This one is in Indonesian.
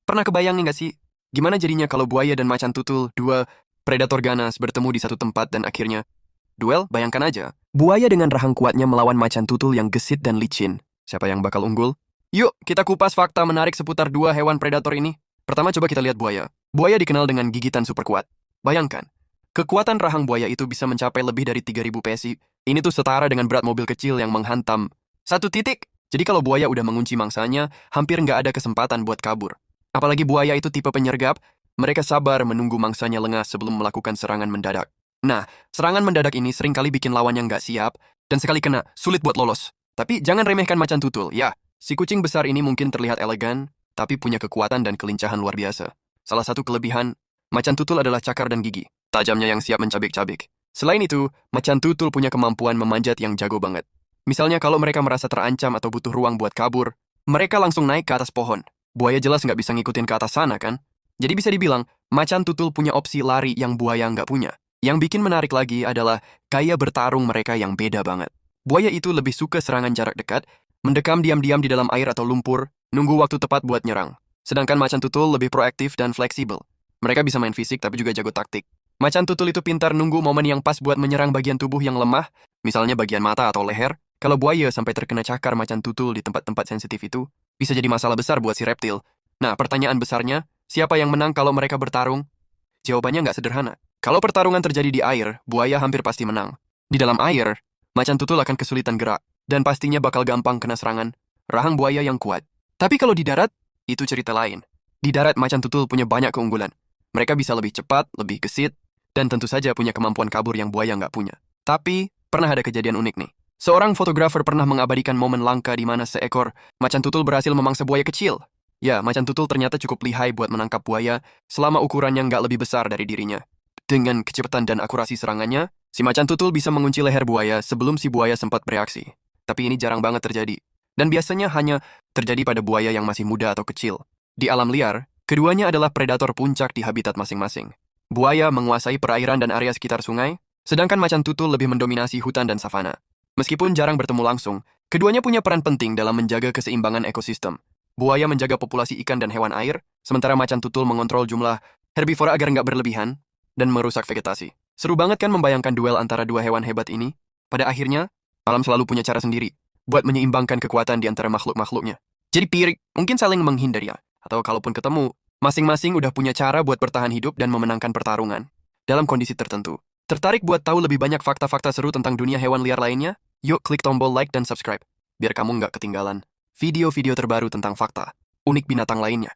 Pernah kebayang nih nggak sih? Gimana jadinya kalau buaya dan macan tutul, dua predator ganas bertemu di satu tempat dan akhirnya duel? Bayangkan aja. Buaya dengan rahang kuatnya melawan macan tutul yang gesit dan licin. Siapa yang bakal unggul? Yuk, kita kupas fakta menarik seputar dua hewan predator ini. Pertama coba kita lihat buaya. Buaya dikenal dengan gigitan super kuat. Bayangkan, kekuatan rahang buaya itu bisa mencapai lebih dari 3.000 PSI. Ini tuh setara dengan berat mobil kecil yang menghantam satu titik. Jadi kalau buaya udah mengunci mangsanya, hampir nggak ada kesempatan buat kabur. Apalagi buaya itu tipe penyergap, mereka sabar menunggu mangsanya lengah sebelum melakukan serangan mendadak. Nah, serangan mendadak ini seringkali bikin lawannya nggak siap, dan sekali kena, sulit buat lolos. Tapi jangan remehkan macan tutul, ya. Si kucing besar ini mungkin terlihat elegan, tapi punya kekuatan dan kelincahan luar biasa. Salah satu kelebihan, macan tutul adalah cakar dan gigi, tajamnya yang siap mencabik-cabik. Selain itu, macan tutul punya kemampuan memanjat yang jago banget. Misalnya kalau mereka merasa terancam atau butuh ruang buat kabur, mereka langsung naik ke atas pohon. Buaya jelas nggak bisa ngikutin ke atas sana, kan? Jadi bisa dibilang, macan tutul punya opsi lari yang buaya nggak punya. Yang bikin menarik lagi adalah gaya bertarung mereka yang beda banget. Buaya itu lebih suka serangan jarak dekat, mendekam diam-diam di dalam air atau lumpur, nunggu waktu tepat buat nyerang. Sedangkan macan tutul lebih proaktif dan fleksibel. Mereka bisa main fisik tapi juga jago taktik. Macan tutul itu pintar nunggu momen yang pas buat menyerang bagian tubuh yang lemah, misalnya bagian mata atau leher. Kalau buaya sampai terkena cakar macan tutul di tempat-tempat sensitif itu, bisa jadi masalah besar buat si reptil. Nah, pertanyaan besarnya, siapa yang menang kalau mereka bertarung? Jawabannya nggak sederhana. Kalau pertarungan terjadi di air, buaya hampir pasti menang. Di dalam air, macan tutul akan kesulitan gerak, dan pastinya bakal gampang kena serangan rahang buaya yang kuat. Tapi kalau di darat, itu cerita lain. Di darat, macan tutul punya banyak keunggulan. Mereka bisa lebih cepat, lebih gesit, dan tentu saja punya kemampuan kabur yang buaya nggak punya. Tapi, pernah ada kejadian unik nih. Seorang fotografer pernah mengabadikan momen langka di mana seekor macan tutul berhasil memangsa buaya kecil. Ya, macan tutul ternyata cukup lihai buat menangkap buaya selama ukurannya nggak lebih besar dari dirinya. Dengan kecepatan dan akurasi serangannya, si macan tutul bisa mengunci leher buaya sebelum si buaya sempat bereaksi. Tapi ini jarang banget terjadi. Dan biasanya hanya terjadi pada buaya yang masih muda atau kecil. Di alam liar, keduanya adalah predator puncak di habitat masing-masing. Buaya menguasai perairan dan area sekitar sungai, sedangkan macan tutul lebih mendominasi hutan dan savana. Meskipun jarang bertemu langsung, keduanya punya peran penting dalam menjaga keseimbangan ekosistem. Buaya menjaga populasi ikan dan hewan air, sementara macan tutul mengontrol jumlah herbivora agar nggak berlebihan dan merusak vegetasi. Seru banget kan membayangkan duel antara dua hewan hebat ini? Pada akhirnya, alam selalu punya cara sendiri buat menyeimbangkan kekuatan di antara makhluk-makhluknya. Jadi pirik, mungkin saling menghindar ya. Atau kalaupun ketemu, masing-masing udah punya cara buat bertahan hidup dan memenangkan pertarungan dalam kondisi tertentu. Tertarik buat tahu lebih banyak fakta-fakta seru tentang dunia hewan liar lainnya? Yuk klik tombol like dan subscribe, biar kamu nggak ketinggalan video-video terbaru tentang fakta unik binatang lainnya.